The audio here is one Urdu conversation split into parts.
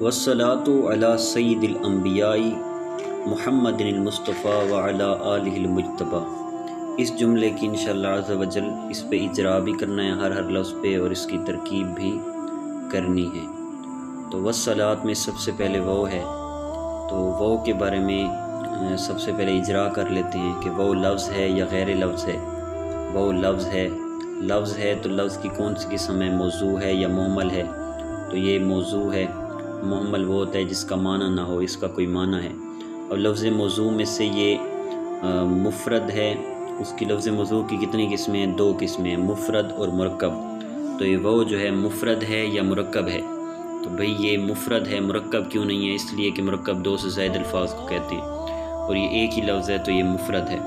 والصلاة علی سید الانبیاء محمد المصطفیٰ وعلی آلہ المجتبیٰ۔ اس جملے کی انشاءاللہ عز و جل اس پہ اجرا بھی کرنا ہے ہر لفظ پہ، اور اس کی ترکیب بھی کرنی ہے۔ تو والصلاة میں سب سے پہلے وہ ہے، تو وہ کے بارے میں سب سے پہلے اجرا کر لیتے ہیں کہ وہ لفظ ہے یا غیر لفظ ہے۔ وہ لفظ ہے، لفظ ہے تو لفظ کی کون سی قسم ہے، موضوع ہے یا محمل ہے؟ تو یہ موضوع ہے۔ محمل وہ ہوتا ہے جس کا معنی نہ ہو، اس کا کوئی معنی ہے۔ اور لفظ موضوع میں سے یہ مفرد ہے۔ اس کی لفظ موضوع کی کتنی قسمیں ہیں؟ 2 قسمیں ہیں، مفرد اور مرکب۔ تو یہ وہ جو ہے مفرد ہے یا مرکب ہے؟ تو بھئی یہ مفرد ہے، مرکب کیوں نہیں ہے؟ اس لیے کہ مرکب 2 سے زائد الفاظ کو کہتے ہیں، اور یہ ایک ہی لفظ ہے تو یہ مفرد ہے۔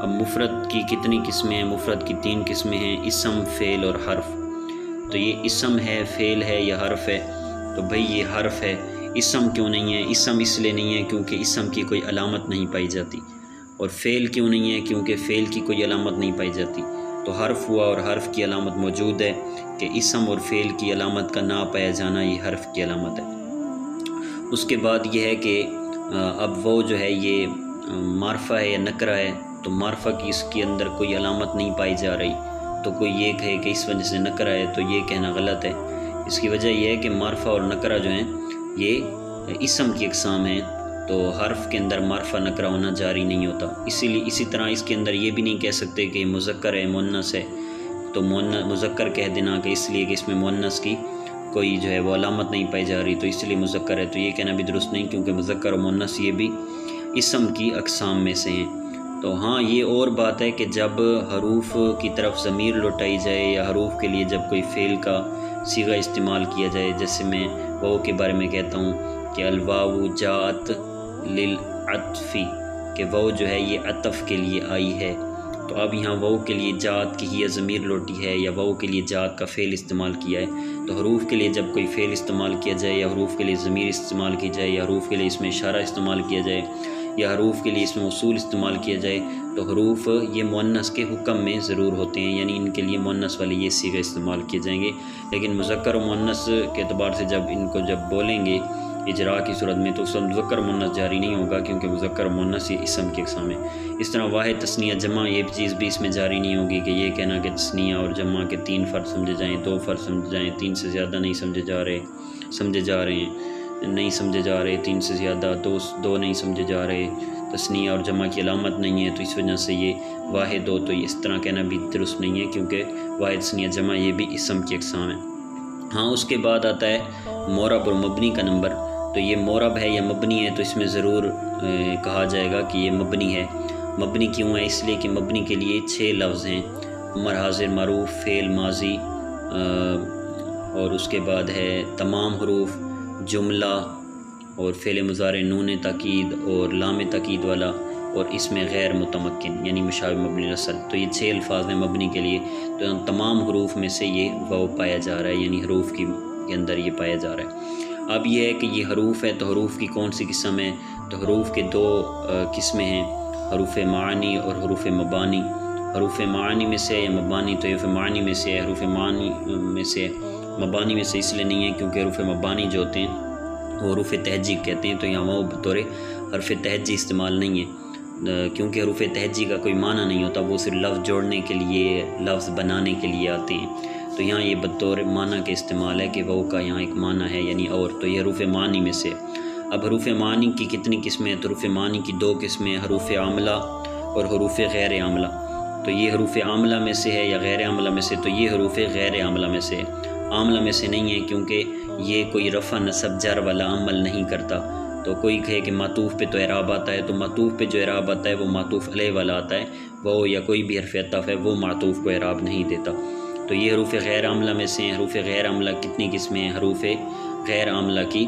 اب مفرد کی کتنی قسمیں ہیں؟ مفرد کی 3 قسمیں ہیں، اسم، فعل اور حرف۔ تو یہ اسم ہے، فعل ہے یا حرف ہے؟ تو بھئی یہ حرف ہے۔ اسم کیوں نہیں ہے؟ اسم اس لیے نہیں ہے کیونکہ اسم کی کوئی علامت نہیں پائی جاتی۔ اور فعل کیوں نہیں ہے؟ کیونکہ فعل کی کوئی علامت نہیں پائی جاتی۔ تو حرف ہوا اور حرف کی علامت موجود ہے کہ اسم اور فعل کی علامت کا نہ پایا جانا یہ حرف کی علامت ہے۔ اس کے بعد یہ ہے کہ اب وہ جو ہے یہ معرفہ ہے یا نکرہ ہے؟ تو معرفہ کی اس کے اندر کوئی علامت نہیں پائی جا رہی، تو کوئی یہ کہے کہ اس وجہ سے نکرہ ہے تو یہ کہنا غلط ہے۔ اس کی وجہ یہ ہے کہ معرفہ اور نکرہ جو ہیں یہ اسم کی اقسام ہیں، تو حرف کے اندر معرفہ نکرہ ہونا جاری نہیں ہوتا۔ اسی طرح اس کے اندر یہ بھی نہیں کہہ سکتے کہ مذکر ہے، مؤنث ہے، تو مذکر کہہ دینا کہ اس لیے کہ اس میں مؤنث کی کوئی جو ہے وہ علامت نہیں پائی جا رہی تو اس لیے مذکر ہے، تو یہ کہنا بھی درست نہیں، کیونکہ مذکر اور مؤنث یہ بھی اسم کی اقسام میں سے ہیں۔ تو ہاں یہ اور بات ہے کہ جب حروف کی طرف ضمیر لوٹائی جائے یا حروف کے لیے جب کوئی فعل کا صیغہ استعمال کیا جائے، جیسے میں واو کے بارے میں کہتا ہوں کہ الواو جاءت للعطف، کہ واو جو ہے یہ عطف کے لیے آئی ہے، تو اب یہاں واو کے لیے جاءت کی ہی ضمیر لوٹی ہے یا واو کے لیے جاءت کا فعل استعمال کیا ہے۔ تو حروف کے لیے جب کوئی فعل استعمال کیا جائے یا حروف کے لیے ضمیر استعمال کی جائے یا حروف کے لیے اس میں اشارہ استعمال کیا جائے یا حروف کے لیے اس میں اصول استعمال کیا جائے، تو حروف یہ مؤنث کے حکم میں ضرور ہوتے ہیں، یعنی ان کے لیے مؤنث والے یہ صیغے استعمال کیے جائیں گے۔ لیکن مذکر و مؤنث کے اعتبار سے جب ان کو جب بولیں گے اجرا کی صورت میں تو اس وقت مذکر و مؤنث جاری نہیں ہوگا، کیونکہ مذکر و مؤنث یہ اسم کی اقسام ہے۔ اس طرح واحد، تثنیہ، جمع یہ چیز بھی اس میں جاری نہیں ہوگی کہ یہ کہنا کہ تثنیہ اور جمع کے 3 فرد سمجھے جائیں، 2 فرد سمجھے جائیں، 3 سے زیادہ نہیں سمجھے جا رہے نہیں سمجھے جا رہے، 3 سے زیادہ 2 نہیں سمجھے جا رہے، تثنیہ اور جمع کی علامت نہیں ہے تو اس وجہ سے یہ واحد ہو، تو اس طرح کہنا بھی درست نہیں ہے، کیونکہ واحد، تثنیہ، جمع یہ بھی اسم کی اقسام ہیں۔ ہاں اس کے بعد آتا ہے معرب اور مبنی کا نمبر۔ تو یہ معرب ہے یا مبنی ہے؟ تو اس میں ضرور کہا جائے گا کہ یہ مبنی ہے۔ مبنی کیوں ہے؟ اس لیے کہ مبنی کے لیے 6 لفظ ہیں، امر، حاضر، معروف، فعل ماضی، اور اس کے بعد ہے تمام حروف، جملہ اور فعل مضارع، نون تاکید اور لام تاکید والا، اور اس میں غیر متمکن یعنی مشابہ مبنی الاصل۔ تو یہ 6 الفاظ ہیں مبنی کے لیے، تو ان تمام حروف میں سے یہ واو پایا جا رہا ہے، یعنی حروف کے اندر یہ پایا جا رہا ہے۔ اب یہ ہے کہ یہ حروف ہے تو حروف کی کون سی قسم ہے؟ تو حروف کے 2 قسمیں ہیں، حروف معانی اور حروف مبانی۔ حروف معانی میں سے یا مبانی؟ تو حروف معانی میں سے ہے۔ حروف معانی میں سے، مبانی میں سے اس لیے نہیں ہے کیونکہ حروف مبانی جو ہوتے ہیں وہ حروف تہجی کہتے ہیں، تو یہاں وہ بطور حرف تہجی استعمال نہیں ہے، کیونکہ حروف تہجی کا کوئی معنی نہیں ہوتا، وہ صرف لفظ جوڑنے کے لیے، لفظ بنانے کے لیے آتے ہیں، تو یہاں یہ بطور معنی کے استعمال ہے کہ وہ کا یہاں ایک معنی ہے یعنی اور، تو یہ حروف معنی میں سے۔ اب حروف معنی کی کتنی قسمیں ہیں؟ تو حروف معنی کی 2 قسمیں، حروف عاملہ اور حروف غیر عاملہ۔ تو یہ حروف عاملہ میں سے ہے یا غیر عاملہ میں سے؟ تو یہ حروف غیر عاملہ میں سے ہے، عاملہ میں سے نہیں ہے، کیونکہ یہ کوئی رفع، نصب، جر والا عمل نہیں کرتا۔ تو کوئی کہے کہ معطوف پہ تو اعراب آتا ہے، تو معطوف پہ جو اعراب آتا ہے وہ معطوف علیہ والا آتا ہے، وہ یا کوئی بھی حرف عطف ہے وہ معطوف کو اعراب نہیں دیتا۔ تو یہ حروف غیر عاملہ میں سے ہیں۔ حروف غیر عاملہ کتنی قسمیں ہیں؟ حروف غیر عاملہ کی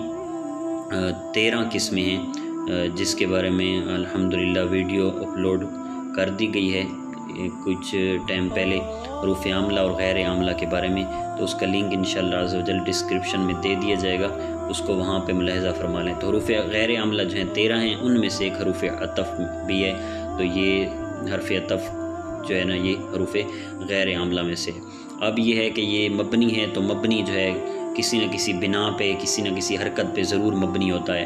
13 قسمیں ہیں، جس کے بارے میں الحمدللہ ویڈیو اپلوڈ کر دی گئی ہے کچھ ٹائم پہلے، حروف عاملہ اور غیر عاملہ کے بارے میں، تو اس کا لنک انشاءاللہ عز و جل ڈسکرپشن میں دے دیا جائے گا، اس کو وہاں پہ ملاحظہ فرما لیں۔ تو حروف غیر عاملہ جو ہیں 13 ہیں، ان میں سے ایک حروف عطف بھی ہے، تو یہ حرف عطف جو ہے نا یہ حروف غیر عاملہ میں سے ہے۔ اب یہ ہے کہ یہ مبنی ہے، تو مبنی جو ہے کسی نہ کسی بنا پہ، کسی نہ کسی حرکت پہ ضرور مبنی ہوتا ہے۔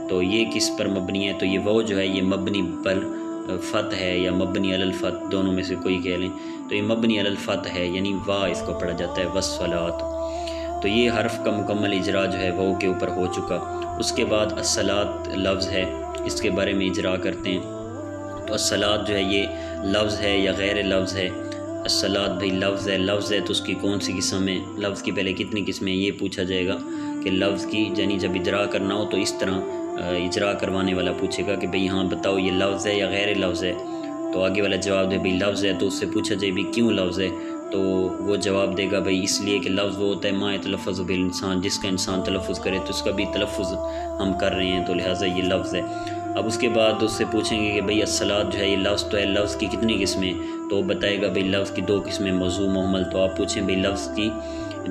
تو یہ کس پر مبنی ہے؟ تو یہ وہ جو ہے یہ مبنی پر فتح ہے یا مبنی علی الفتح، دونوں میں سے کوئی کہہ لیں۔ تو یہ مبنی علی الفتح ہے، یعنی وا اس کو پڑھا جاتا ہے، والصلاۃ۔ تو یہ حرف کا مکمل اجرا جو ہے وہ کے اوپر ہو چکا۔ اس کے بعد الصلاۃ لفظ ہے، اس کے بارے میں اجرا کرتے ہیں۔ تو الصلاۃ جو ہے یہ لفظ ہے یا غیر لفظ ہے؟ الصلاۃ بھئی لفظ ہے، لفظ ہے تو اس کی کون سی قسم ہے؟ لفظ کی پہلے کتنی قسمیں یہ پوچھا جائے گا کہ لفظ کی، یعنی جب اجرا کرنا ہو تو اس طرح اجرا کروانے والا پوچھے گا کہ بھئی ہاں بتاؤ یہ لفظ ہے یا غیر لفظ ہے؟ تو آگے والا جواب دے بھئی لفظ ہے، تو اس سے پوچھا جائے بھی کیوں لفظ ہے؟ تو وہ جواب دے گا بھئی اس لیے کہ لفظ وہ ہوتا ہے ما یتلفظ بالانسان، جس کا انسان تلفظ کرے تو اس کا بھی تلفظ ہم کر رہے ہیں، تو لہٰذا یہ لفظ ہے۔ اب اس کے بعد اس سے پوچھیں گے کہ بھئی الصلاۃ جو ہے یہ لفظ تو ہے، لفظ کی کتنی قسمیں؟ تو وہ بتائے گا بھئی لفظ کی 2 قسمیں، موضوع محمل۔ تو آپ پوچھیں بھئی لفظ کی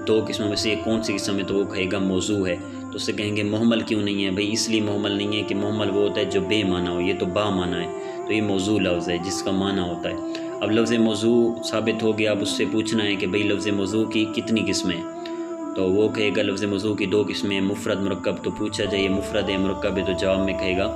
2 قسموں میں سے یہ کون سی قسم ہے؟ تو وہ کہے گا موضوع ہے۔ تو اس سے کہیں گے محمل کیوں نہیں ہے؟ بھئی اس لیے محمل نہیں ہے کہ محمل وہ ہوتا ہے جو بے معنی ہو، یہ تو با معنی ہے، تو یہ موضوع لفظ ہے جس کا معنی ہوتا ہے۔ اب لفظ موضوع ثابت ہو گیا، اب اس سے پوچھنا ہے کہ بھئی لفظ موضوع کی کتنی قسمیں؟ تو وہ کہے گا لفظ موضوع کی 2 قسمیں، مفرد مرکب۔ تو پوچھا جائے یہ مفرد ہے مرکب ہے؟ تو جواب میں کہے گا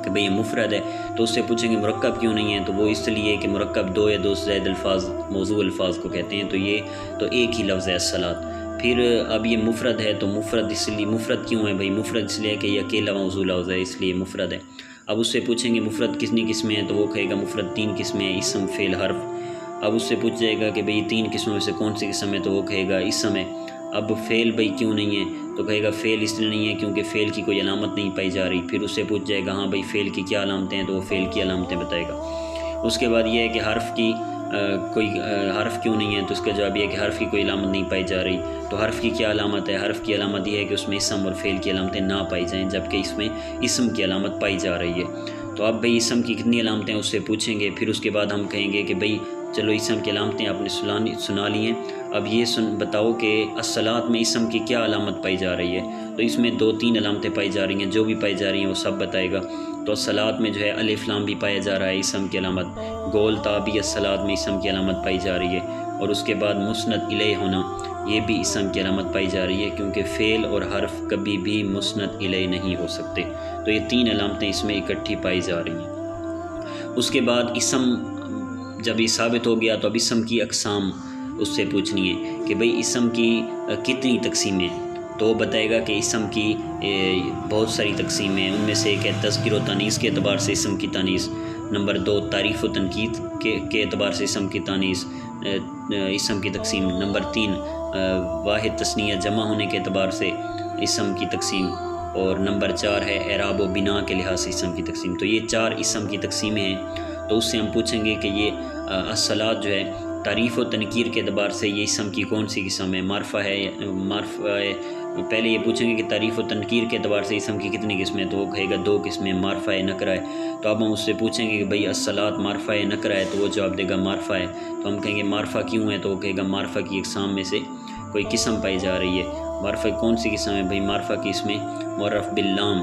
کہ بھئی یہ مفرد ہے۔ تو اس سے پوچھیں گے مرکب کیوں نہیں ہے؟ تو وہ اس لیے کہ مرکب 2 یا 2 سے زائد الفاظ موضوع الفاظ کو کہتے ہیں، تو یہ تو ایک ہی لفظ ہے الصلاۃ۔ پھر اب یہ مفرد ہے تو مفرد اس لیے مفرد کیوں ہے؟ بھئی مفرد اس لیے کہ یہ اکیلا موضوع لفظ ہے، اس لیے مفرد ہے۔ اب اس سے پوچھیں گے مفرد کتنی قسمیں ہیں؟ تو وہ کہے گا مفرد 3 قسمیں ہیں، اسم فعل حرف۔ اب اس سے پوچھ جائے گا کہ بھئی 3 قسموں میں سے کون سی قسم ہے؟ تو وہ کہے گا اسم ہے۔ اب فعل بھئی کیوں نہیں ہے؟ تو کہے گا فعل اس لیے نہیں ہے کیونکہ فعل کی کوئی علامت نہیں پائی جا رہی۔ پھر اس سے پوچھ جائے گا ہاں بھئی فعل کی کیا علامتیں ہیں؟ تو وہ فعل کی علامتیں بتائے گا۔ اس کے بعد یہ ہے کہ حرف کی کوئی حرف کیوں نہیں ہے؟ تو اس کا جواب یہ ہے کہ حرف کی کوئی علامت نہیں پائی جا رہی۔ تو حرف کی کیا علامت ہے؟ حرف کی علامت یہ ہے کہ اس میں اسم اور فعل کی علامتیں نہ پائی جائیں، جبکہ اس میں اسم کی علامت پائی جا رہی ہے۔ تو اب بھئی اسم کی کتنی علامتیں اس سے پوچھیں گے۔ پھر اس کے بعد ہم کہیں گے کہ بھئی چلو اسم کی علامتیں آپ نے سنا لی ہیں، اب یہ بتاؤ کہ الصلاۃ میں اسم کی کیا علامت پائی جا رہی ہے؟ تو اس میں 2-3 علامتیں پائی جا رہی ہیں، جو بھی پائی جا رہی ہیں وہ سب بتائے گا۔ تو الصلاۃ میں جو ہے الف لام بھی پایا جا رہا ہے اسم کی علامت، گول تا بھی الصلاۃ میں اسم کی علامت پائی جا رہی ہے، اور اس کے بعد مسند الیہ ہونا یہ بھی اسم کی علامت پائی جا رہی ہے، کیونکہ فعل اور حرف کبھی بھی مسند الیہ نہیں ہو سکتے۔ تو یہ 3 علامتیں اس میں اکٹھی پائی جا رہی ہیں۔ اس کے بعد اسم جب یہ ثابت ہو گیا تو اب اسم کی اقسام اس سے پوچھنی ہے کہ بھئی اسم کی کتنی تقسیمیں ہیں؟ تو وہ بتائے گا کہ اسم کی بہت ساری تقسیمیں ہیں، ان میں سے ایک ہے تذکیر و تانیث کے اعتبار سے اسم کی تانیث، نمبر 2 تعریف و تنکیت کے اعتبار سے اسم کی تانیث اسم کی تقسیم، نمبر 3 واحد تثنیہ جمع ہونے کے اعتبار سے اسم کی تقسیم، اور نمبر 4 ہے اعراب و بنا کے لحاظ سے اسم کی تقسیم۔ تو یہ 4 اسم کی تقسیمیں ہیں۔ تو اس سے ہم پوچھیں گے کہ یہ الصلاۃ جو ہے تعریف و تنکیر کے اعتبار سے یہ اسم کی کون سی قسم ہے؟ معرفہ ہے، معرفہ ہے۔ پہلے یہ پوچھیں گے کہ تعریف و تنکیر کے اعتبار سے اسم کی کتنی قسمیں؟ تو وہ کہے گا 2 قسمیں، معرفہ ہے، نکرہ ہے۔ تو اب ہم اس سے پوچھیں گے کہ بھئی الصلاۃ معرفہ ہے نکرہ ہے؟ تو وہ جواب دے گا معرفہ ہے۔ تو ہم کہیں گے معرفہ کیوں ہے؟ تو وہ کہے گا معرفہ کی اقسام میں سے کوئی قسم پائی جا رہی ہے۔ معرفہ کون سی قسم ہے؟ بھئی معرفہ کی اس میں معرف باللام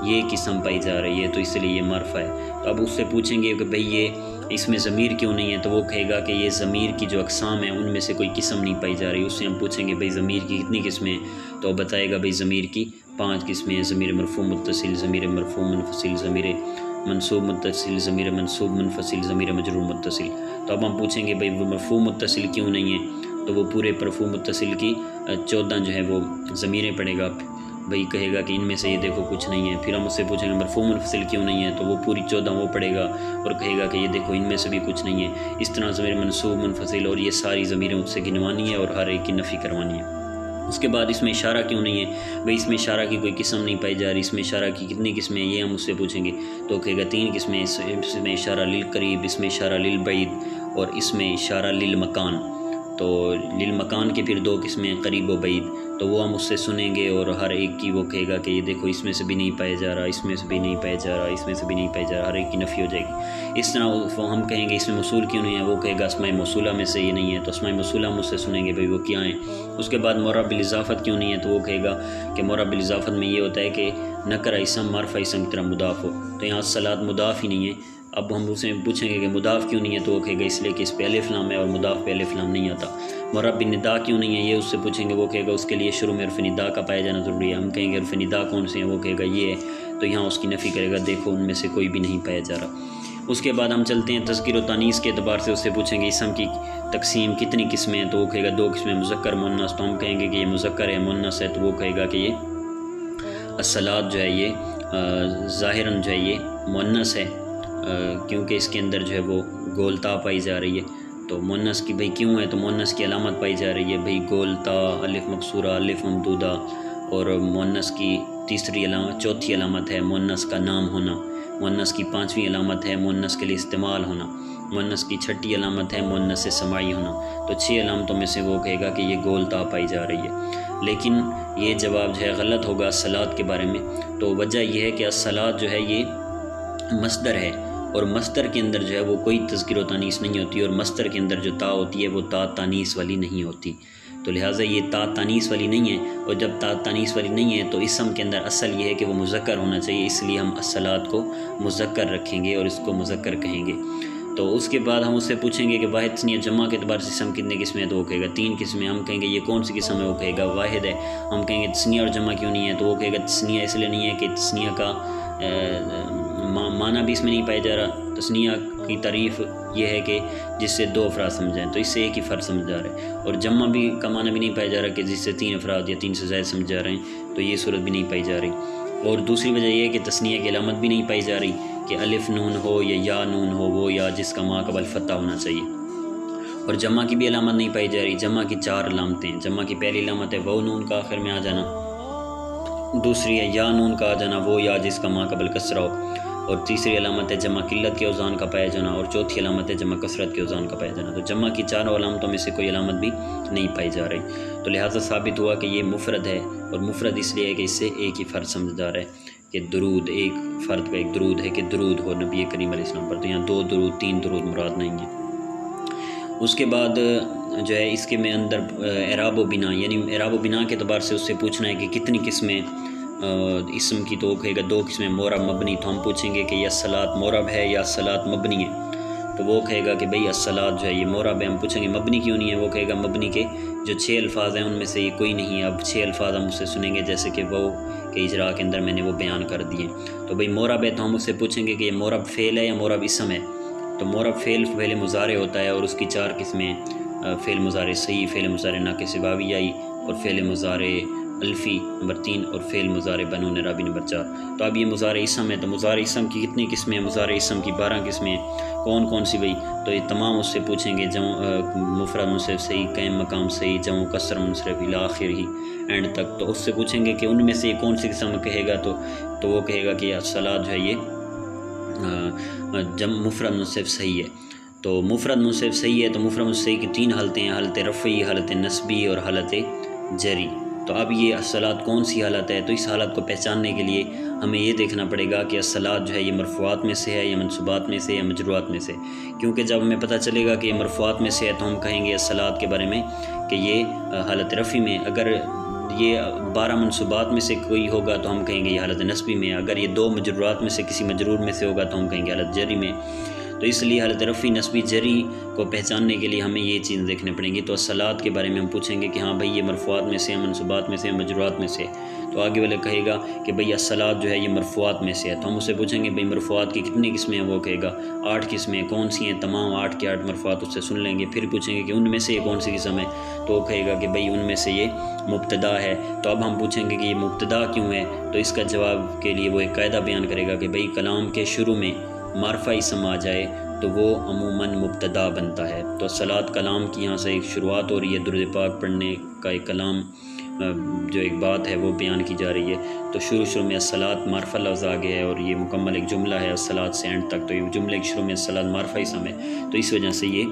یہ قسم پائی جا رہی ہے، تو اس لیے یہ معرفہ ہے۔ تو اب اس سے پوچھیں گے کہ بھئی یہ اس میں ضمیر کیوں نہیں ہے؟ تو وہ کہے گا کہ یہ ضمیر کی جو اقسام ہیں ان میں سے کوئی قسم نہیں پائی جا رہی۔ اس سے ہم پوچھیں گے بھئی ضمیر کی کتنی قسمیں ہیں؟ تو وہ بتائے گا بھئی ضمیر کی 5 قسمیں ہیں، ضمیر مرفوع متصل، ضمیر مرفوع منفصل، ضمیر منصوب متصل، ضمیر منصوب منفصل، ضمیر مجرور متصل۔ تو اب ہم پوچھیں گے بھئی وہ مرفوع متصل کیوں نہیں ہے؟ تو وہ پورے مرفوع متصل کی 14 جو ہے وہ ضمیریں پڑھے گا، بھئی کہے گا کہ ان میں سے یہ دیکھو کچھ نہیں ہے۔ پھر ہم اس سے پوچھیں گے مرفوع منفصل کیوں نہیں ہے؟ تو وہ پوری 14 وہ پڑھے گا اور کہے گا کہ یہ دیکھو ان میں سے بھی کچھ نہیں ہے۔ اس طرح ضمیر منصوب منفصل اور یہ ساری ضمیریں اس سے گنوانی ہے اور ہر ایک کی نفی کروانی ہے۔ اس کے بعد اس میں اشارہ کیوں نہیں ہے؟ بھئی اس میں اشارہ کی کوئی قسم نہیں پائی جا رہی، اس میں اشارہ کی کتنی قسمیں ہیں یہ ہم اس سے پوچھیں گے۔ تو کہے گا 3 قسمیں، اس میں اشارہ للقریب، اس میں اشارہ للبعید اور اس میں اشارہ للمکان۔ تو للمکان کے پھر 2 قسمیں قریب و بعید، تو وہ ہم اس سے سنیں گے اور ہر ایک کی وہ کہے گا کہ یہ دیکھو اس میں سے بھی نہیں پایا جا رہا، اس میں سے بھی نہیں پایا جا رہا، اس میں سے بھی نہیں پایا جا رہا، ہر ایک کی نفی ہو جائے گی۔ اس طرح وہ ہم کہیں گے اس میں موصول کیوں نہیں ہے؟ وہ کہے گا اسماء موصولہ میں سے یہ نہیں ہے، تو اسماء موصولہ ہم اس سے سنیں گے بھئی وہ کیا ہیں۔ اس کے بعد معرب بالاضافت کیوں نہیں ہے؟ تو وہ کہے گا کہ معرب بالاضافت میں یہ ہوتا ہے کہ نکرہ اسم معرفہ اسم کی طرح مضاف ہو، تو یہاں الصلاۃ مضاف ہی نہیں ہے۔ اب ہم اسے پوچھیں گے کہ مضاف کیوں نہیں ہے؟ تو وہ کہے گا اس لیے کہ اس پہ الف لام ہے اور مضاف پہ الف لام نہیں آتا۔ مرب ندا کیوں نہیں ہے یہ اس سے پوچھیں گے، وہ کہے گا اس کے لیے شروع میں عرف ندا کا پایا جانا ضروری ہے۔ ہم کہیں گے عرف ندا کون سے ہیں، وہ کہے گا یہ ہے، تو یہاں اس کی نفی کرے گا، دیکھو ان میں سے کوئی بھی نہیں پایا جا رہا۔ اس کے بعد ہم چلتے ہیں تذکیر و تانیث کے اعتبار سے، اس سے پوچھیں گے اسم کی تقسیم کتنی قسمیں ہیں، تو وہ کہے گا 2 قسمیں، مذکر مؤنث، تو ہم کہیں گے کہ یہ مذکر ہے مؤنث ہے، تو وہ کہے گا کہ یہ الصلاۃ جو ہے یہ ظاہراً جو ہے یہ مؤنث ہے، کیونکہ اس کے اندر جو ہے وہ گول تا پائی جا رہی ہے۔ تو مؤنث کی بھئی کیوں ہے، تو مؤنث کی علامت پائی جا رہی ہے بھئی گول تا، الف مکسورہ، الف ممدودہ، اور مؤنث کی چوتھی علامت ہے مؤنث کا نام ہونا، مؤنث کی 5ویں علامت ہے مؤنث کے لیے استعمال ہونا، مؤنث کی 6ٹھی علامت ہے مؤنث سماعی ہونا۔ تو 6 علامتوں میں سے وہ کہے گا کہ یہ گول تا پائی جا رہی ہے۔ لیکن یہ جواب جو ہے غلط ہوگا الصلاۃ کے بارے میں، تو وجہ یہ ہے کہ الصلاۃ جو ہے یہ مصدر ہے، اور مصدر کے اندر جو ہے وہ کوئی تذکیر و تانیث نہیں ہوتی، اور مصدر کے اندر جو تا ہوتی ہے وہ تا تانیث والی نہیں ہوتی، تو لہٰذا یہ تا تانیث والی نہیں ہے، اور جب تا تانیث والی نہیں ہے تو اسم کے اندر اصل یہ ہے کہ وہ مذکر ہونا چاہیے، اس لیے ہم الصلاۃ کو مذکر رکھیں گے اور اس کو مذکر کہیں گے۔ تو اس کے بعد ہم اس سے پوچھیں گے کہ واحد تثنیہ جمع کے اعتبار سے اسم کتنے قسمیں ہیں، تو وہ کہے گا 3 قسمیں۔ ہم کہیں گے یہ کون سی قسم ہے، وہ کہے گا واحد ہے۔ ہم کہیں گے تثنیہ اور جمع کیوں نہیں ہے، تو وہ کہے گا تثنیہ اس لیے نہیں ہے کہ تثنیہ کا معنی بھی اس میں نہیں پایا جا رہا، تثنیہ کی تعریف یہ ہے کہ جس سے 2 افراد سمجھائیں، تو اس سے ایک ہی فرد سمجھ جا رہا ہے، اور جمع بھی کا معنی بھی نہیں پایا جا رہا کہ جس سے 3 افراد یا 3 سے زائد سمجھ جا رہے ہیں، تو یہ صورت بھی نہیں پائی جا رہی۔ اور دوسری وجہ یہ ہے کہ تثنیہ کی علامت بھی نہیں پائی جا رہی کہ الف نون ہو یا یا نون ہو، وہ یا جس کا ما قبل فتح ہونا چاہیے۔ اور جمع کی بھی علامت نہیں پائی جا رہی، جمع کی 4 علامتیں ہیں۔ جمع کی پہلی علامت ہے وہ نون کا آخر میں آ جانا، دوسری ہے یا نون کا آ جانا، وہ یا جس کا ما قبل کسرہ ہو، اور تیسری علامت ہے جمع قلت کے اوزان کا پایا جانا، اور چوتھی علامت ہے جمع کثرت کے اوزان کا پایا جانا۔ تو جمع کی 4 علامتوں میں سے کوئی علامت بھی نہیں پائی جا رہی، تو لہٰذا ثابت ہوا کہ یہ مفرد ہے، اور مفرد اس لیے ہے کہ اس سے ایک ہی فرد سمجھ جا رہا ہے کہ درود، ایک فرد کا ایک درود ہے کہ درود ہو نبی کریم علیہ السلام پر، تو یہاں 2 درود 3 درود مراد نہیں ہیں۔ اس کے بعد جو ہے اس کے میں اندر اعراب و بنا، یعنی اعراب و بنا کے اعتبار سے اس سے پوچھنا ہے کہ کتنی قسمیں اسم کی، تو وہ کہے گا 2 قسمیں، مورب مبنی۔ تو ہم پوچھیں گے کہ یہ الصلاۃ مورب ہے یا الصلاۃ مبنی ہے، تو وہ کہے گا کہ بھئی الصلاۃ جو ہے یہ مورب ہے۔ ہم پوچھیں گے مبنی کیوں نہیں ہے، وہ کہے گا مبنی کے جو 6 الفاظ ہیں ان میں سے یہ کوئی نہیں ہے۔ اب 6 الفاظ ہم اس سے سنیں گے جیسے کہ وہ کہ اجراء کے اندر میں نے وہ بیان کر دیے، تو بھئی مورب ہے، تو ہم اس سے پوچھیں گے کہ یہ مورب فعل ہے یا مورب اسم ہے، تو مورب فعل مضارع ہوتا ہے، اور اس کی 4 قسمیں، فعل مضارع صحیح، فعل مضارع ناقص واویائی، اور فعل مضارع الفی نمبر 3، اور فعل مضارع بنون اعرابی نمبر 4۔ تو اب یہ مضارع اسم ہے، تو مضارع اسم کی کتنی قسمیں ہیں، مضارع اسم کی 12 قسمیں ہیں، کون کون سی بھئی، تو یہ تمام اس سے پوچھیں گے، مفرد منصرف صحیح، قائم مقام صحیح، جمع کسر منصرف الی آخر ہی اینڈ تک، تو اس سے پوچھیں گے کہ ان میں سے یہ کون سی قسم کہے گا، تو وہ کہے گا کہ الصلاۃ جو ہے یہ مفرد منصرف صحیح ہے۔ تو مفرد منصرف صحیح ہے، تو مفرد منصرف صحیح کی 3 حالتیں ہیں، حالت رفعی، حالت نصبی اور حالت جری۔ تو اب یہ الصلاۃ کون سی حالت ہے، تو اس حالت کو پہچاننے کے لیے ہمیں یہ دیکھنا پڑے گا کہ الصلاۃ جو ہے یہ مرفوعات میں سے ہے یا منصوبات میں سے یا مجروحات میں سے، کیونکہ جب ہمیں پتہ چلے گا کہ یہ مرفوعات میں سے ہے تو ہم کہیں گے الصلاۃ کے بارے میں کہ یہ حالت رفعی میں، اگر یہ 12 منصوبات میں سے کوئی ہوگا تو ہم کہیں گے یہ حالت نصبی میں، اگر یہ 2 مجرورات میں سے کسی مجرور میں سے ہوگا تو ہم کہیں گے حالت جری میں۔ تو اس لیے حالت رفعی، نصبی، جری کو پہچاننے کے لیے ہمیں یہ چیز دیکھنے پڑیں گی۔ تو الصلاۃ کے بارے میں ہم پوچھیں گے کہ ہاں بھئی یہ مرفوعات میں سے ہے، منصوبات میں سے ہے، مجرورات میں سے، تو آگے والے کہے گا کہ بھئی الصلاۃ جو ہے یہ مرفوعات میں سے ہے، تو ہم اسے پوچھیں گے بھئی مرفوعات کی کتنی قسمیں ہیں، وہ کہے گا 8 قسمیں، کون سی ہیں، تمام 8 کے 8 مرفوعات اس سے سن لیں گے، پھر پوچھیں گے کہ ان میں سے یہ کون سی قسم ہے، تو وہ کہے گا کہ بھئی ان میں سے یہ مبتدا ہے۔ تو اب ہم پوچھیں گے کہ یہ مبتدا کیوں ہے، تو اس کا جواب کے لیے وہ ایک قاعدہ بیان کرے گا کہ بھئی کلام کے شروع میں معرفہ اسم آ جائے تو وہ عموماً مبتدا بنتا ہے۔ تو الصلاۃ کلام کی یہاں سے ایک شروعات ہو رہی ہے، درود پاک پڑھنے کا ایک کلام جو ایک بات ہے وہ بیان کی جا رہی ہے، تو شروع میں الصلاۃ معرفہ لفظ آ گیا ہے، اور یہ مکمل ایک جملہ ہے الصلاۃ سے اینڈ تک، تو یہ جملے کے شروع میں الصلاۃ معرفہ اسم ہے، تو اس وجہ سے یہ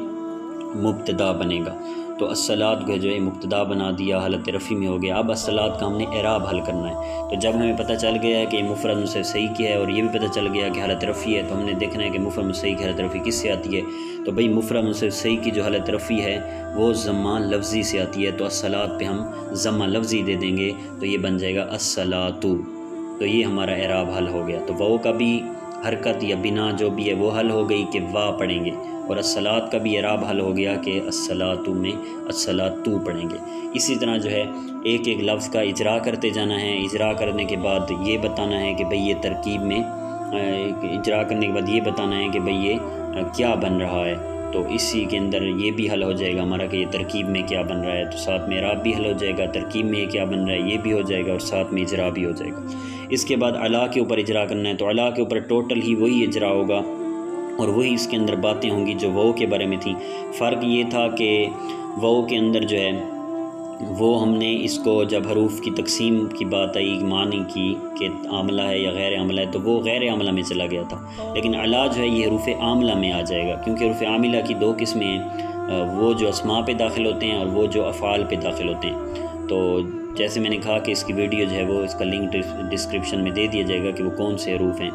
مبتدا بنے گا۔ تو الصلاۃ کو جو ہے مبتدا بنا دیا، حالت رفعی میں ہو گیا۔ اب الصلاۃ کا ہم نے اعراب حل کرنا ہے، تو جب ہمیں پتہ چل گیا ہے کہ یہ مفرد منصرف صحیح کیا ہے، اور یہ بھی پتہ چل گیا کہ حالت رفعی ہے، تو ہم نے دیکھنا ہے کہ مفرد منصرف صحیح کی حالت رفعی کس سے آتی ہے، تو بھئی مفرد منصرف صحیح کی جو حالت رفعی ہے وہ ضمہ لفظی سے آتی ہے، تو الصلاۃ پہ ہم ضمہ لفظی دے دیں گے، تو یہ بن جائے گا الصلاۃ، تو یہ ہمارا اعراب حل ہو گیا۔ تو واو کا بھی حرکت یا بنا جو بھی ہے وہ حل ہو گئی کہ وا پڑھیں گے، اور الصلاۃ کا بھی اعراب حل ہو گیا کہ الصلاۃ میں الصلاۃ پڑھیں گے۔ اسی طرح جو ہے ایک ایک لفظ کا اجرا کرتے جانا ہے، اجرا کرنے کے بعد یہ بتانا ہے کہ بھئی یہ ترکیب میں اجرا کرنے کے بعد یہ بتانا ہے کہ بھئی یہ کیا بن رہا ہے، تو اسی کے اندر یہ بھی حل ہو جائے گا ہمارا کہ یہ ترکیب میں کیا بن رہا ہے، تو ساتھ میں اعراب بھی حل ہو جائے گا، ترکیب میں یہ کیا بن رہا ہے یہ بھی ہو جائے گا، اور ساتھ میں اجرا بھی ہو جائے گا۔ اس کے بعد علا کے اوپر اجرا کرنا ہے، تو علا کے اوپر ٹوٹل ہی وہی اجرا ہوگا اور وہی اس کے اندر باتیں ہوں گی جو واو کے بارے میں تھیں۔ فرق یہ تھا کہ واو کے اندر جو ہے وہ ہم نے اس کو جب حروف کی تقسیم کی بات آئی معنی کی کہ عاملہ ہے یا غیر عاملہ ہے، تو وہ غیر عاملہ میں چلا گیا تھا، لیکن علا جو ہے یہ حروف عاملہ میں آ جائے گا، کیونکہ حروف عاملہ کی دو قسمیں ہیں، وہ جو اسماء پہ داخل ہوتے ہیں اور وہ جو افعال پہ داخل ہوتے ہیں۔ تو جیسے میں نے کہا کہ اس کی ویڈیو جو ہے وہ اس کا لنک ڈسکرپشن میں دے دیا جائے گا کہ وہ کون سے حروف ہیں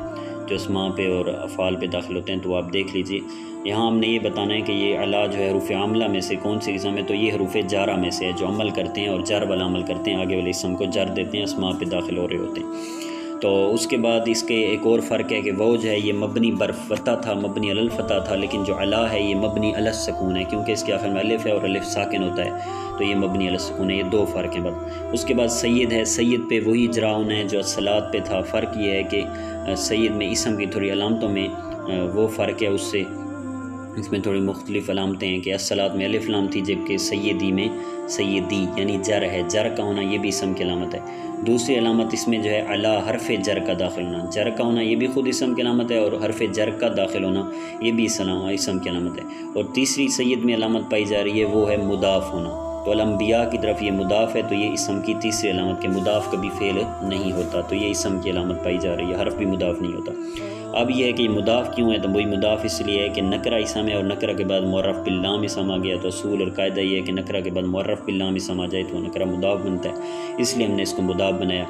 جو اسماء پہ اور افعال پہ داخل ہوتے ہیں، تو آپ دیکھ لیجئے۔ یہاں ہم نے یہ بتانا ہے کہ یہ علا جو ہے حروف عاملہ میں سے کون سی قسم ہے، تو یہ حروف جارہ میں سے ہے، جو عمل کرتے ہیں اور جر والا عمل کرتے ہیں، آگے والے اسم کو جر دیتے ہیں، اسماء پہ داخل ہو رہے ہوتے ہیں۔ تو اس کے بعد اس کے ایک اور فرق ہے کہ وہ جو ہے یہ مبنی برفتح تھا، مبنی علی الفتح تھا، لیکن جو علا ہے یہ مبنی علی السکون ہے، کیونکہ اس کے آخر میں الف ہے اور الف ساکن ہوتا ہے، تو یہ مبنی علی السکون ہے۔ یہ دو فرق ہیں بس۔ اس کے بعد سید ہے، سید پہ وہی اجرا ہونا ہے جو الصلاۃ پہ تھا۔ فرق یہ ہے کہ سید میں اسم کی تھوڑی علامتوں میں وہ فرق ہے، اس میں تھوڑی مختلف علامتیں ہیں کہ الصلاۃ میں الف لام تھی، جبکہ سیدی میں سیدی یعنی جر ہے، جر کا ہونا یہ بھی اسم کی علامت ہے۔ دوسری علامت اس میں جو ہے علا حرف جر کا داخل ہونا، جر کا ہونا یہ بھی خود اسم کی علامت ہے، اور حرف جر کا داخل ہونا یہ بھی اسم کی علامت ہے۔ اور تیسری سید میں علامت پائی جا رہی ہے وہ ہے مضاف ہونا، تو الانبیاء کی طرف یہ مضاف ہے، تو یہ اسم کی تیسری علامت کہ مضاف کبھی فعل نہیں ہوتا، تو یہ اسم کی علامت پائی جا رہی ہے، حرف بھی مضاف نہیں ہوتا۔ اب یہ ہے کہ یہ مضاف کیوں ہے، تو وہی مضاف اس لیے ہے کہ نکرہ اسم ہے اور نکرہ کے بعد معرف باللام اسم آ گیا، تو اصول اور قاعدہ یہ ہے کہ نکرہ کے بعد معرف باللام اسم آ جائے تو نکرہ مضاف بنتا ہے، اس لیے ہم نے اس کو مضاف بنایا۔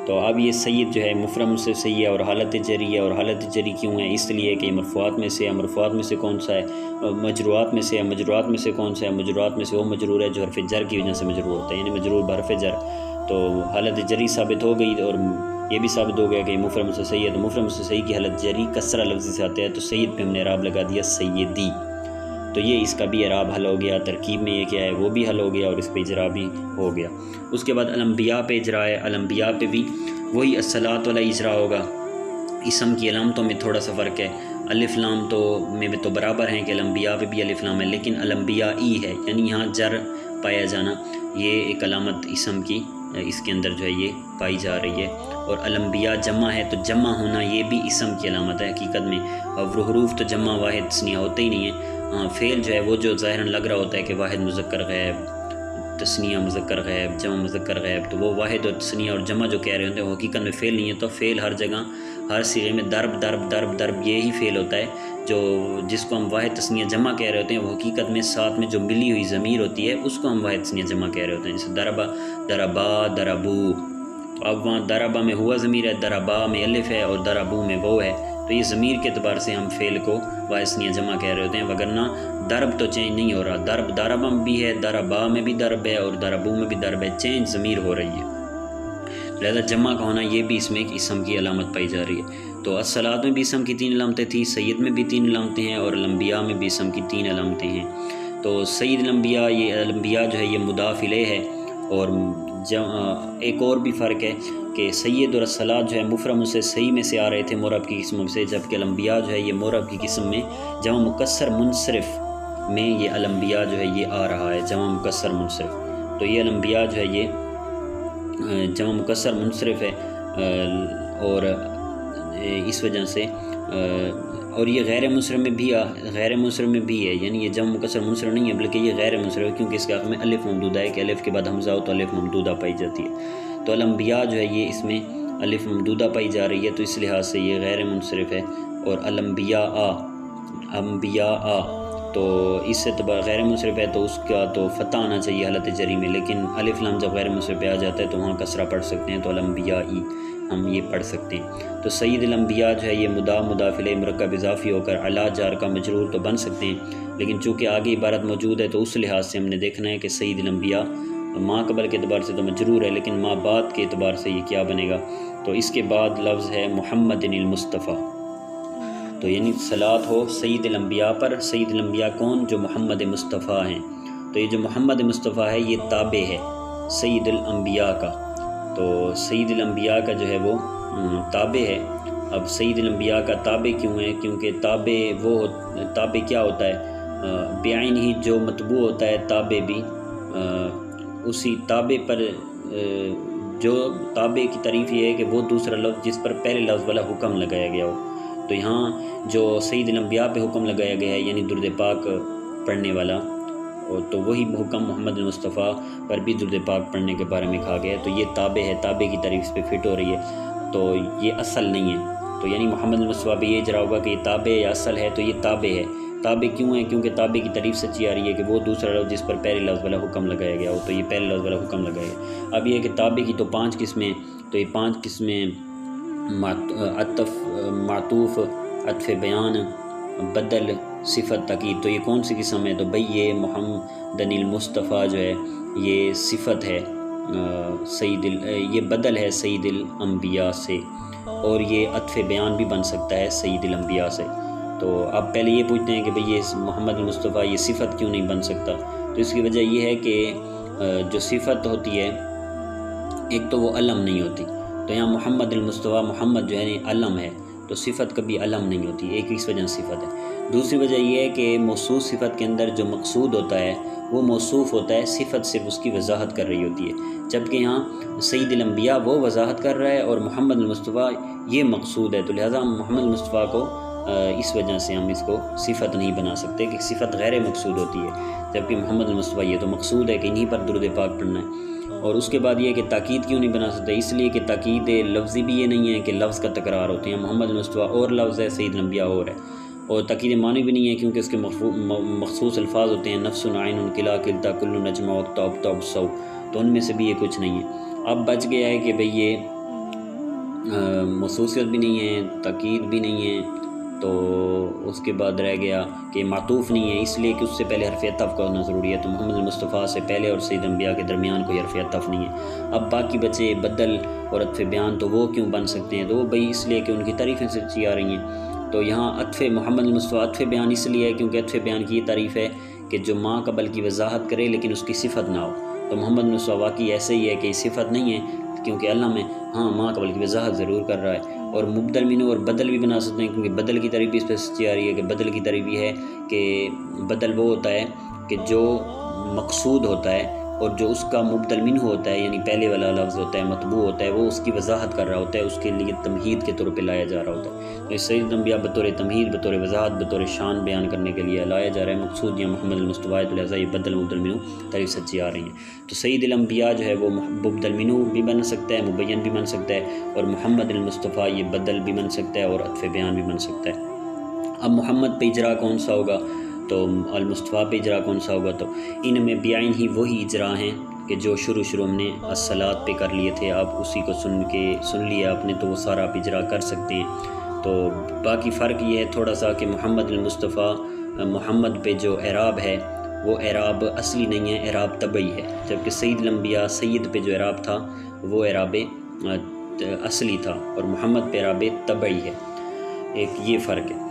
تو اب یہ سید جو ہے مفرد سے سید ہے اور حالت جری ہے، اور حالت جری کیوں ہے، اس لیے کہ یہ مرفوعات میں سے ہے، مرفوعات میں سے کون سا ہے، مجروعات میں سے ہے، مجروعات میں سے کون سا ہے، مجروعات میں سے وہ مجرور ہے جو حرف جر کی وجہ سے مجرور ہوتا ہے، یعنی مجرور بحرف جر، تو حالت جری ثابت ہو گئی، اور یہ بھی ثابت ہو گیا کہ مفرد سے سید ہے، تو مفرد سے سید کی حالت جری کسرہ لفظ سے آتا ہے، تو سید پہ ہم نے اعراب لگا دیا سیدی، تو یہ اس کا بھی اعراب حل ہو گیا، ترکیب میں یہ کیا ہے وہ بھی حل ہو گیا، اور اس پہ اجرا بھی ہو گیا۔ اس کے بعد الانبیاء پہ اجرا ہے، الانبیاء پہ بھی وہی الصلاۃ والا اجرا ہوگا، اسم کی علامتوں میں تھوڑا سا فرق ہے، الف لام تو میں تو برابر ہیں کہ الانبیاء پہ بھی الف لام ہے، لیکن الانبیاء ہے، یعنی یہاں جر پایا جانا یہ ایک علامت اسم کی اس کے اندر جو ہے یہ پائی جا رہی ہے، اور الانبیاء جمع ہے تو جمع ہونا یہ بھی اسم کی علامت ہے حقیقت میں، اور حروف تو جمع واحد تثنیہ ہوتے ہی نہیں ہیں، فعل جو ہے وہ جو ظاہراً لگ رہا ہوتا ہے کہ واحد مذکر غائب، تثنیہ مذکر غائب، جمع مذکر غائب، تو وہ واحد اور تثنیہ اور جمع جو کہہ رہے ہوتے ہیں وہ حقیقت میں فعل نہیں ہے، تو فعل ہر جگہ ہر صیغے میں ضرب ضرب ضرب ضرب یہی فعل ہوتا ہے، جو جس کو ہم واحد تثنیہ جمع کہہ رہے ہوتے ہیں وہ حقیقت میں ساتھ میں جو ملی ہوئی ضمیر ہوتی ہے اس کو ہم واحد تثنیہ جمع کہہ رہے ہوتے ہیں، جیسے دربا دربا دربو، تو اب وہاں دربا میں ہوا ضمیر ہے، دربا میں الف ہے اور دربو میں وہ ہے، تو یہ ضمیر کے اعتبار سے ہم فعل کو واحد تثنیہ جمع کہہ رہے ہوتے ہیں، وگرنہ درب تو چینج نہیں ہو رہا، درب دربا میں بھی ہے، دربا میں بھی درب ہے اور دربو میں بھی درب ہے، چینج ضمیر ہو رہی ہے، لہذا جمع کا ہونا یہ بھی اس میں ایک اسم کی علامت پائی جا رہی ہے۔ تو الصلاۃ میں بھی اسم کی 3 علامتیں تھیں، سید میں بھی 3 علامتیں ہیں، اور الانبیاء میں بھی اسم کی 3 علامتیں ہیں۔ تو سید الانبیاء، یہ الانبیاء جو ہے یہ مضاف الیہ ہے، اور ایک اور بھی فرق ہے کہ سید اور الصلاۃ جو ہے مفرد سے صحیح میں سے آ رہے تھے معرب کی قسموں سے، جبکہ الانبیاء جو ہے یہ معرب کی قسم میں جمع مکسر منصرف میں یہ الانبیاء جو ہے یہ آ رہا ہے، جمع مکسر منصرف، تو یہ الانبیاء جو ہے یہ جمع مکسر منصرف ہے، اور اس وجہ سے اور یہ غیر منصرف میں بھی ہے، یعنی یہ جمع مکسر منصرف نہیں ہے بلکہ یہ غیر منصرف ہے، کیونکہ اس کے آخر میں الف ممدودہ ہے کہ الف کے بعد حمزہ ہو تو الف ممدودہ پائی جاتی ہے، تو الانبیاء جو ہے یہ اس میں الف ممدودہ پائی جا رہی ہے، تو اس لحاظ سے یہ غیر منصرف ہے، اور الانبیاء انبیاء تو اس سے غیر منصرف ہے، تو اس کا تو فتح آنا چاہیے حالت جری میں، لیکن الف لام جب غیر منصرف پہ آ جاتا ہے تو وہاں کسرہ پڑھ سکتے ہیں، تو الانبیاء ہم یہ پڑھ سکتے ہیں۔ تو سید الانبیاء جو ہے یہ مضاف الیہ مرکب اضافی ہو کر علا جار کا مجرور تو بن سکتے ہیں، لیکن چونکہ آگے عبارت موجود ہے تو اس لحاظ سے ہم نے دیکھنا ہے کہ سید الانبیاء ماں قبل کے اعتبار سے تو مجرور ہے، لیکن ماں بعد کے اعتبار سے یہ کیا بنے گا، تو اس کے بعد لفظ ہے محمد المصطفیٰ۔ تو یعنی صلات ہو سید الانبیاء پر۔ سید الانبیاء کون؟ جو محمد مصطفیٰ ہیں۔ تو یہ جو محمد مصطفیٰ ہے یہ تابع ہے سید الانبیاء کا، تو سید الانبیاء کا جو ہے وہ تابع ہے۔ اب سید الانبیاء کا تابع کیوں ہے؟ کیونکہ تابع کیا ہوتا ہے؟ بعین ہی جو متبوع ہوتا ہے تابع بھی اسی تابع پر، جو تابع کی تعریف یہ ہے کہ وہ دوسرا لفظ جس پر پہلے لفظ والا حکم لگایا گیا ہو۔ تو یہاں جو سید الانبیاء پہ حکم لگایا گیا ہے یعنی درود پاک پڑھنے والا، تو وہی حکم محمد مصطفیٰ پر بھی درود پاک پڑھنے کے بارے میں کہا گیا ہے۔ تو یہ تابع ہے، تابع کی تعریف اس پہ فٹ ہو رہی ہے، تو یہ اصل نہیں ہے۔ تو یعنی محمد مصطفیٰ پہ یہ اجرا ہوگا کہ یہ تابع یا اصل ہے، تو یہ تابع ہے۔ تابع کیوں ہے؟ کیونکہ تابع کی تعریف سچی آ رہی ہے کہ وہ دوسرا لفظ جس پر پہلے لفظ والا حکم لگایا گیا ہو، تو یہ پہلے لفظ والا حکم لگایا گیا۔ اب یہ ہے کہ تابع کی تو 5 قسمیں، تو یہ 5 قسمیں معطوف، عطف بیان، بدل، صفت، تاکید۔ تو یہ کون سی قسم ہے؟ تو بھئی یہ محمد المصطفیٰ جو ہے یہ صفت ہے یہ بدل ہے سید الانبیاء سے، اور یہ عطف بیان بھی بن سکتا ہے سید الانبیاء سے۔ تو آپ پہلے یہ پوچھتے ہیں کہ بھئی یہ محمد المصطفیٰ یہ صفت کیوں نہیں بن سکتا؟ تو اس کی وجہ یہ ہے کہ جو صفت ہوتی ہے ایک تو وہ علم نہیں ہوتی، تو یہاں محمد المصطفیٰ محمد جو ہے علم ہے، تو صفت کبھی علم نہیں ہوتی، ایک اس وجہ صفت ہے۔ دوسری وجہ یہ ہے کہ موصوف صفت کے اندر جو مقصود ہوتا ہے وہ موصوف ہوتا ہے، صفت صرف اس کی وضاحت کر رہی ہوتی ہے، جبکہ یہاں سید الانبیاء وہ وضاحت کر رہا ہے اور محمد المصطفیٰ یہ مقصود ہے، تو لہٰذا محمد المصطفیٰ کو اس وجہ سے ہم اس کو صفت نہیں بنا سکتے کہ صفت غیر مقصود ہوتی ہے، جبکہ محمد المصطفیٰ یہ تو مقصود ہے کہ انہی پر درود پاک پڑھنا ہے۔ اور اس کے بعد یہ کہ تاکید کیوں نہیں بنا سکتے؟ اس لیے کہ تاکید لفظی بھی یہ نہیں ہے کہ لفظ کا تکرار ہوتے ہیں، محمد المصطفیٰ اور لفظ ہے، سید الانبیاء اور ہے، اور تاکید معنی بھی نہیں ہے کیونکہ اس کے مخصوص الفاظ ہوتے ہیں، نفس عین قلا قلتا کل نجم وقت اب سو، تو ان میں سے بھی یہ کچھ نہیں ہے۔ اب بچ گیا ہے کہ بھئی یہ موصوفیت بھی نہیں ہے، تاکید بھی نہیں ہے، تو اس کے بعد رہ گیا کہ معطوف نہیں ہے، اس لیے کہ اس سے پہلے حرف عطف کا ہونا ضروری ہے، تو محمد المصطفیٰ سے پہلے اور سید الانبیاء کے درمیان کوئی حرف عطف نہیں ہے۔ اب باقی بچے بدل اور عطف بیان، تو وہ کیوں بن سکتے ہیں؟ تو وہ بھئی اس لیے کہ ان کی تعریفیں سچی آ رہی ہیں۔ تو یہاں عطف محمد المصطفیٰ عطف بیان اس لیے ہے کیونکہ عطف بیان کی یہ تعریف ہے کہ جو ماں قبل کی وضاحت کرے لیکن اس کی صفت نہ ہو، تو محمد المصطفیٰ واقعی ایسے ہی ہے کہ یہ صفت نہیں ہے کیونکہ اللہ میں ہاں ماں قبل کی وضاحت ضرور کر رہا ہے۔ اور مبدل منو اور بدل بھی بنا سکتے ہیں کیونکہ بدل کی تعریف اس پہ سچی آ رہی ہے کہ بدل کی تعریف یہ ہے کہ بدل وہ ہوتا ہے کہ جو مقصود ہوتا ہے اور جو اس کا مبدل منہ ہوتا ہے یعنی پہلے والا لفظ ہوتا ہے مطبوع ہوتا ہے، وہ اس کی وضاحت کر رہا ہوتا ہے، اس کے لیے تمہید کے طور پہ لایا جا رہا ہوتا ہے۔ تو سید الانبیاء بطور تمہید، بطور وضاحت، بطور شان بیان کرنے کے لیے لایا جا رہا ہے، مقصود یا محمد المصطفیٰ، تو لہٰذا یہ بدل مبدل منہ تعریف سچی آ رہی ہیں۔ تو سید الانبیاء جو ہے وہ مبدل منہ بھی بن سکتا ہے، مبین بھی بن سکتا ہے، اور محمد المصطفیٰ یہ بدل بھی بن سکتا ہے اور عطف بیان بھی بن سکتا ہے۔ اب محمد پہ اجرا کون سا ہوگا تو المصطفیٰ پہ اجرا کون سا ہوگا؟ تو ان میں بیعین ہی وہی اجرا ہیں کہ جو شروع ہم نے الصلاۃ پہ کر لیے تھے، آپ اسی کو سن لیا آپ نے، تو وہ سارا آپ اجرا کر سکتے ہیں۔ تو باقی فرق یہ ہے تھوڑا سا کہ محمد المصطفیٰ محمد پہ جو اعراب ہے وہ اعراب اصلی نہیں ہے، اعراب طبعی ہے، جبکہ سید الانبیاء سید پہ جو اعراب تھا وہ اعراب اصلی تھا اور محمد پہ اعراب طبعی ہے، ایک یہ فرق ہے۔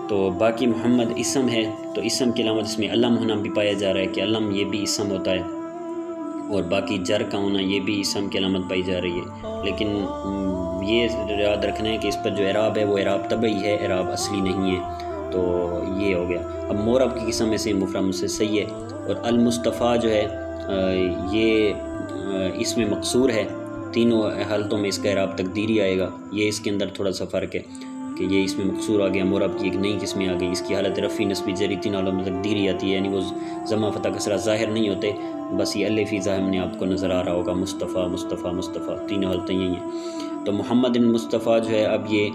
تو باقی محمد اسم ہے، تو اسم کی علامت اس میں علم ہونا بھی پایا جا رہا ہے کہ علم یہ بھی اسم ہوتا ہے، اور باقی جر کا ہونا یہ بھی اسم کی علامت پائی جا رہی ہے، لیکن یہ یاد رکھنا ہے کہ اس پر جو اعراب ہے وہ اعراب طبعی ہے، اعراب اصلی نہیں ہے۔ تو یہ ہو گیا۔ اب مورب کی قسم میں سے مفرد سے صحیح ہے، اور المصطفیٰ جو ہے یہ اس میں مقصور ہے، تینوں حالتوں میں اس کا اعراب تقدیری آئے گا، یہ اس کے اندر تھوڑا سا فرق ہے کہ یہ اس میں مقصور آ گیا، مورب کی ایک نئی قسمیں آ گئی، اس کی حالت رفعی نصبی جری تین حالوں میں تقدیری آتی ہے، یعنی وہ ضمہ فتح کسرہ ظاہر نہیں ہوتے، بس یہ الف ظاہر میں آپ کو نظر آ رہا ہوگا، مصطفیٰ مصطفیٰ مصطفیٰ، تین حالتیں یہی ہیں۔ تو محمد المصطفیٰ جو ہے، اب یہ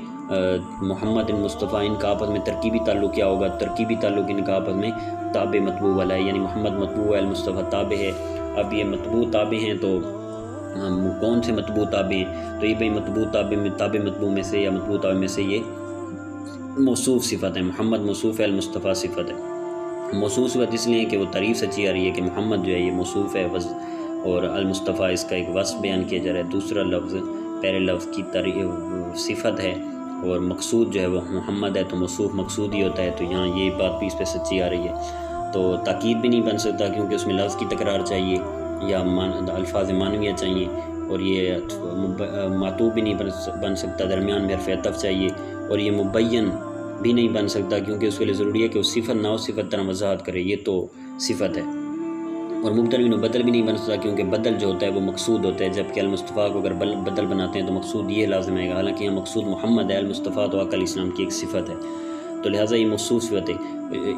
محمد المصطفیٰ ان کا آپس میں ترکیبی تعلق کیا ہوگا؟ ترکیبی تعلق ان کا آپس میں تابع مطبوع والا ہے، یعنی محمد مطبوع ہے، المصطفیٰ تابع ہے۔ اب یہ مطبوع تابع ہیں تو کون سے مطبوع تابع ہیں؟ تو یہ بھائی مطبوع تابع مطبوع میں سے یا مطبوع تابع میں سے یہ موصوف صفت ہے، محمد موصوف ہے، المصطفیٰ صفت ہے۔ موصوف صفت اس لیے کہ وہ تعریف سچی آ رہی ہے کہ محمد جو ہے یہ موصوف ہے، اور المصطفیٰ اس کا ایک وصف بیان کیا جا رہا ہے، دوسرا لفظ پہلے لفظ کی صفت ہے، اور مقصود جو ہے وہ محمد ہے تو موصوف مقصود ہی ہوتا ہے، تو یہاں یہ بات بھی اس پہ سچی آ رہی ہے۔ تو تاکید بھی نہیں بن سکتا کیونکہ اس میں لفظ کی تکرار چاہیے یا الفاظ معنویہ چاہیے، اور یہ معطوف بھی نہیں بن سکتا، درمیان میں حرف عطف چاہیے، اور یہ مبین بھی نہیں بن سکتا کیونکہ اس کے لیے ضروری ہے کہ وہ صفت نہ ہو، صفت طرح وضاحت کرے، یہ تو صفت ہے۔ اور مبدل بدل بھی نہیں بن سکتا کیونکہ بدل جو ہوتا ہے وہ مقصود ہوتا ہے، جبکہ المصطفیٰ کو اگر بدل بناتے ہیں تو مقصود یہ لازم آئے گا، حالانکہ یہاں مقصود محمد ہے، المصطفیٰ تو آقا علیہ السلام کی ایک صفت ہے، تو لہٰذا یہ مخصوص صفت ہے،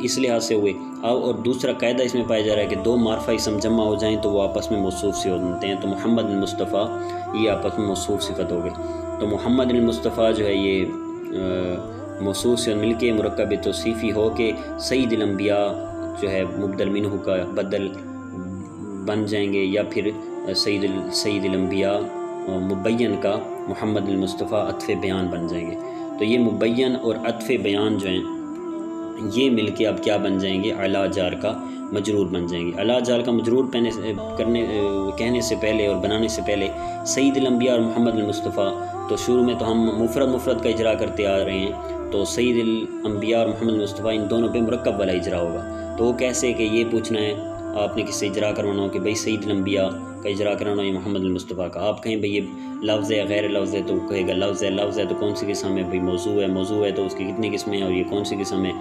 اس لحاظ سے ہوئے۔ اور دوسرا قاعدہ اس میں پایا جا رہا ہے کہ دو معرفہ اسم جمع ہو جائیں تو وہ آپس میں موصوف سے ہوتے ہیں، تو محمد المصطفیٰ یہ آپس میں موصوف صفت ہو گئی، تو محمد المصطفیٰ جو ہے یہ موصوف سے مل کے مرکب توصیفی ہو کے سید الانبیاء جو ہے مبدل منہ کا بدل بن جائیں گے، یا پھر سید الانبیاء مبین کا محمد المصطفیٰ عطف بیان بن جائیں گے۔ تو یہ مبین اور عطف بیان جو ہیں یہ مل کے اب کیا بن جائیں گے؟ اعلیٰ جار کا مجرور بن جائیں گے۔ اعلیٰ جار کا مجرور کہنے سے پہلے اور بنانے سے پہلے سید الانبیاء اور محمد المصطفیٰ، تو شروع میں تو ہم مفرد کا اجرا کرتے آ رہے ہیں، تو سید الانبیاء اور محمد المصطفیٰ ان دونوں پہ مرکب والا اجرا ہوگا، تو وہ کیسے کہ یہ پوچھنا ہے آپ نے کس سے اجرا کروانا ہو کہ بھئی سید الانبیاء کا اجرا کرانا ہو یا محمد المصطفیٰ کا، آپ کہیں بھئی یہ لفظ ہے غیر لفظ ہے، تو وہ کہے گا لفظ ہے تو کون سی قسم ہے؟ بھئی موضوع ہے تو اس کی کتنی قسمیں ہیں اور یہ کون سی قسم ہے؟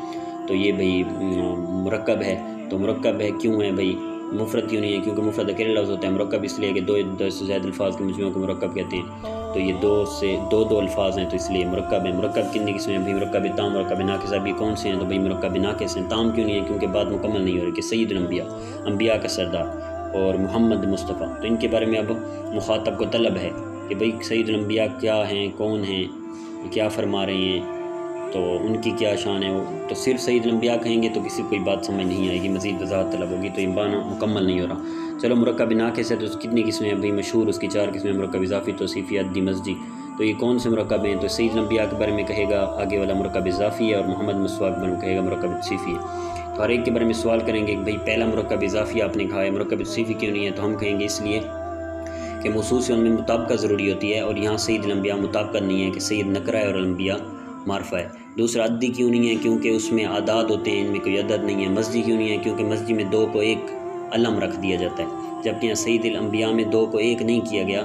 تو یہ بھئی مرکب ہے، تو مرکب ہے کیوں ہے بھئی؟ مفرد کیوں نہیں ہے؟ کیونکہ مفرد اکیلے لفظ ہوتا ہے، مرکب اس لیے کہ دو سے زائد الفاظ کے مجموعے کو مرکب کہتے ہیں، تو یہ دو الفاظ ہیں تو اس لیے مرکب ہے۔ مرکب کتنی قسمیں ہیں؟ بھئی مرکب تام، مرکب ناقص، ابھی کون سے ہیں؟ تو بھئی مرکب ناقص ہیں۔ تام کیوں نہیں ہے؟ کیونکہ بات مکمل نہیں ہو رہی کہ سید الانبیاء، انبیاء کا سردار، اور محمد مصطفیٰ، تو ان کے بارے میں اب مخاطب کو طلب ہے کہ بھئی سید الانبیاء کیا ہیں، کون ہیں، کیا فرما رہے ہیں، تو ان کی کیا شان ہے، تو صرف سید الانبیاء کہیں گے تو کسی کوئی بات سمجھ نہیں آئے گی، مزید وضاحت طلب ہوگی، تو یہ معنی مکمل نہیں ہو رہا۔ چلو مرکب ناقص ہے تو کتنی قسمیں ہیں؟ بھئی مشہور اس کی 4 قسمیں، مرکب اضافی، توصیفی، عددی، مزجی، تو یہ کون سے مرکب ہیں؟ تو سید الانبیاء کے بارے میں کہے گا آگے والا مرکب اضافی ہے، اور محمد مصطفیٰ کے بارے میں کہے گا مرکب توصیفی ہے، تو ہر ایک کے بارے میں سوال کریں گے کہ بھئی پہلا مرکب اضافی آپ نے کہا ہے، مرکب توصیفی کیوں نہیں ہے؟ تو ہم کہیں گے اس لیے کہ موصوف ان میں مطابقت ضروری ہوتی ہے، اور یہاں سید الانبیاء مطابقت نہیں ہے کہ سید نکرہ ہے اور الانبیاء معرفہ ہے۔ دوسرا عددی کیوں نہیں ہے؟ کیونکہ اس میں اعداد ہوتے ہیں، ان میں کوئی عدد نہیں ہے۔ مزجی کیوں نہیں ہے؟ کیونکہ مزجی میں 2 کو 1 علم رکھ دیا جاتا ہے، جبکہ یہاں سید الانبیاء میں 2 کو 1 نہیں کیا گیا،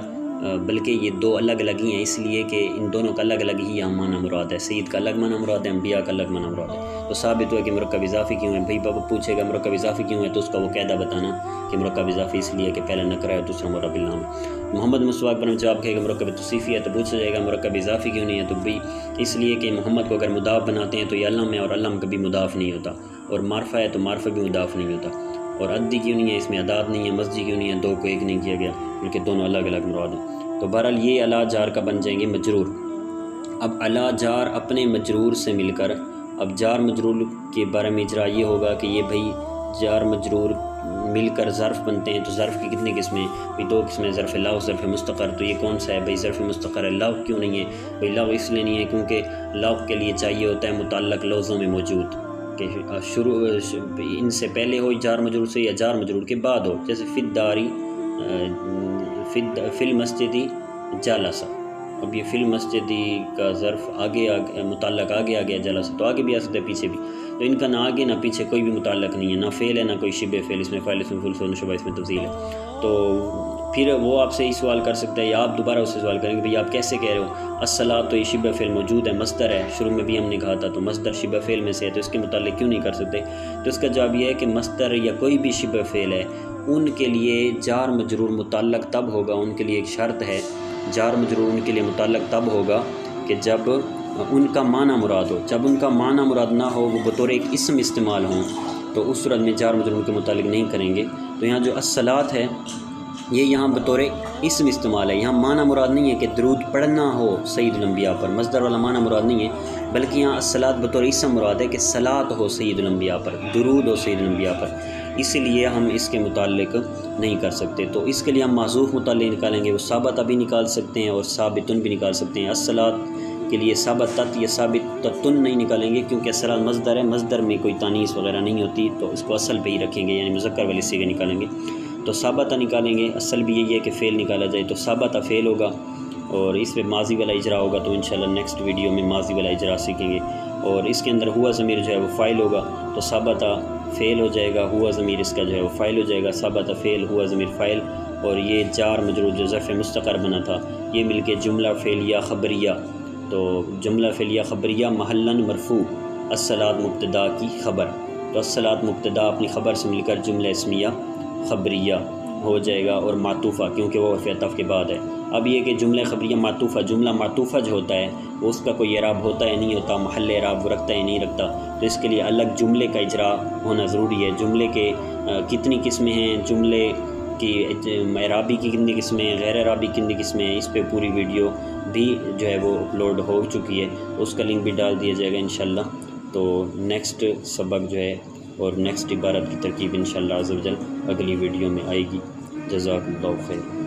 بلکہ یہ 2 الگ الگ ہی ہیں، اس لیے کہ ان دونوں کا الگ الگ ہی یہاں معنی مراد ہے، سید کا الگ معنی مراد ہے، انبیاء کا الگ معنی مراد ہے، تو ثابت ہوا کہ مرکب اضافی کیوں ہے۔ بھائی بابا پوچھے گا مرکب اضافی کیوں ہے تو اس کا وہ قاعدہ بتانا کہ مرکب اضافی اس لیے کہ پہلا نکرہ ہے اور دوسرا مرکب النام ہے۔ محمد مصطفیٰ پر جواب کہے گا مرکب توصیفی ہے، تو پوچھا جائے گا مرکب اضافی کیوں نہیں ہے؟ تو بھائی اس لیے کہ محمد کو اگر مضاف بناتے ہیں تو یہ علم ہے، اور علم کبھی مضاف نہیں ہوتا، اور معرفہ ہے تو معرفہ بھی مضاف نہیں ہوتا، اور عددی کیوں نہیں ہے؟ اس میں اعداد نہیں ہے۔ مزجی کیوں نہیں ہے؟ 2 کو 1 نہیں کیا گیا، بلکہ دونوں الگ الگ مراد ہیں۔ تو بہرحال یہ اعلیٰ جار کا بن جائیں گے مجرور۔ اب اعلیٰ جار اپنے مجرور سے مل کر، اب جار مجرور کے بارے میں اجرا یہ ہوگا کہ یہ بھائی جار مجرور مل کر ظرف بنتے ہیں، تو ظرف کی کتنی قسمیں؟ بھائی 2 قسمیں، ظرف لغو، ظرف مستقر، تو یہ کون سا ہے؟ بھائی ظرف مستقر ہے۔ لغو کیوں نہیں ہے؟ بھائی لغو اس لیے نہیں ہے کیونکہ لغو کے لیے چاہیے ہوتا ہے متعلق لفظوں میں موجود، کہ شروع ان سے پہلے ہو جار مجرور سے یا جار مجرور کے بعد ہو، جیسے فی الداری، فی المسجدی جالسا، اب یہ فی المسجدی کا ظرف آگے متعلق آگے جالسا، تو آگے بھی آ سکتا ہے پیچھے بھی، تو ان کا نہ آگے نہ پیچھے کوئی بھی متعلق نہیں ہے، نہ فعل ہے نہ کوئی شبہ فعل، اس میں فاعل اسم مفعول صفت شبہ اس میں تفضیل ہے۔ تو پھر وہ آپ سے ہی سوال کر سکتا ہے، یا آپ دوبارہ اس سے سوال کریں گے بھئی آپ کیسے کہہ رہے ہو الصلاۃ، تو یہ شبہ فعل موجود ہے، مصدر ہے، شروع میں بھی ہم نے کہا تھا، تو مصدر شبہ فعل میں سے ہے، تو اس کے متعلق کیوں نہیں کر سکتے؟ تو اس کا جواب یہ ہے کہ مصدر یا کوئی بھی شبہ فعل ہے ان کے لیے جار مجرور متعلق تب ہوگا، ان کے لیے ایک شرط ہے، جار مجرور ان کے لیے متعلق تب ہوگا کہ جب ان کا معنی مراد ہو، جب ان کا معنی مراد نہ ہو، وہ بطور ایک اسم استعمال ہوں، تو اس صورت میں جار مجرور کے متعلق نہیں کریں گے۔ تو یہاں جو الصلاۃ ہے یہ یہاں بطور اسم استعمال ہے، یہاں معنی مراد نہیں ہے کہ درود پڑھنا ہو سید الانبیاء پر، مصدر والا معنی مراد نہیں ہے، بلکہ یہاں الصلاۃ بطور اسم مراد ہے کہ صلاۃ ہو سید الانبیاء پر، درود ہو سید الانبیاء پر، اس لیے ہم اس کے متعلق نہیں کر سکتے۔ تو اس کے لیے ہم معذوف متعلق نکالیں گے، وہ ثابتہ بھی نکال سکتے ہیں اور ثابتن بھی نکال سکتے ہیں۔ الصلاۃ کے لیے ثابتت یا ثابتتن نہیں نکالیں گے کیونکہ الصلاۃ مصدر ہے، مصدر میں کوئی تانیث وغیرہ نہیں ہوتی، تو اس کو اصل پہ ہی رکھیں گے، یعنی مذکر والی صیغہ نکالیں گے، تو ثابتہ نکالیں گے، اصل بھی یہی ہے کہ فعل نکالا جائے، تو ثابتہ فعل ہوگا، اور اس پہ ماضی والا اجرا ہوگا تو انشاءاللہ نیکسٹ ویڈیو میں ماضی والا اجرا سیکھیں گے. اور اس کے اندر ہوا ضمیر جو ہے وہ فاعل ہوگا تو ثابتہ فعل ہو جائے گا، ہوا ضمیر اس کا جو ہے وہ فاعل ہو جائے گا، ثابتہ فعل ہوا ضمیر فاعل، اور یہ جار مجرور جو ظرف مستقر بنا تھا یہ مل کے جملہ فعلیہ خبریہ. تو جملہ فعلیہ خبریہ محلاً مرفوع، الصلاۃ مبتدا کی خبر، تو الصلاۃ مبتدا اپنی خبر سے مل کر جملہ اسمیہ خبریہ ہو جائے گا، اور معطوفہ کیونکہ وہ حرف عطف کے بعد ہے. اب یہ کہ جملہ خبریہ معطوفہ، جملہ معطوفہ جو ہوتا ہے اس کا کوئی اعراب ہوتا ہے نہیں ہوتا، محل اعراب وہ رکھتا ہے نہیں رکھتا، تو اس کے لیے الگ جملے کا اجرا ہونا ضروری ہے. جملے کے کتنی قسمیں ہیں، جملے کی اعرابی کی کتنی قسمیں ہیں، غیر اعرابی کتنی قسمیں ہیں، اس پہ پوری ویڈیو بھی جو ہے وہ اپلوڈ ہو چکی ہے، اس کا لنک بھی ڈال دیا جائے گا انشاءاللہ. تو نیکسٹ سبق جو ہے اور نیکسٹ عبارت کی ترکیب انشاءاللہ عز و جل اگلی ویڈیو میں آئے گی. جزاک اللہ خیر.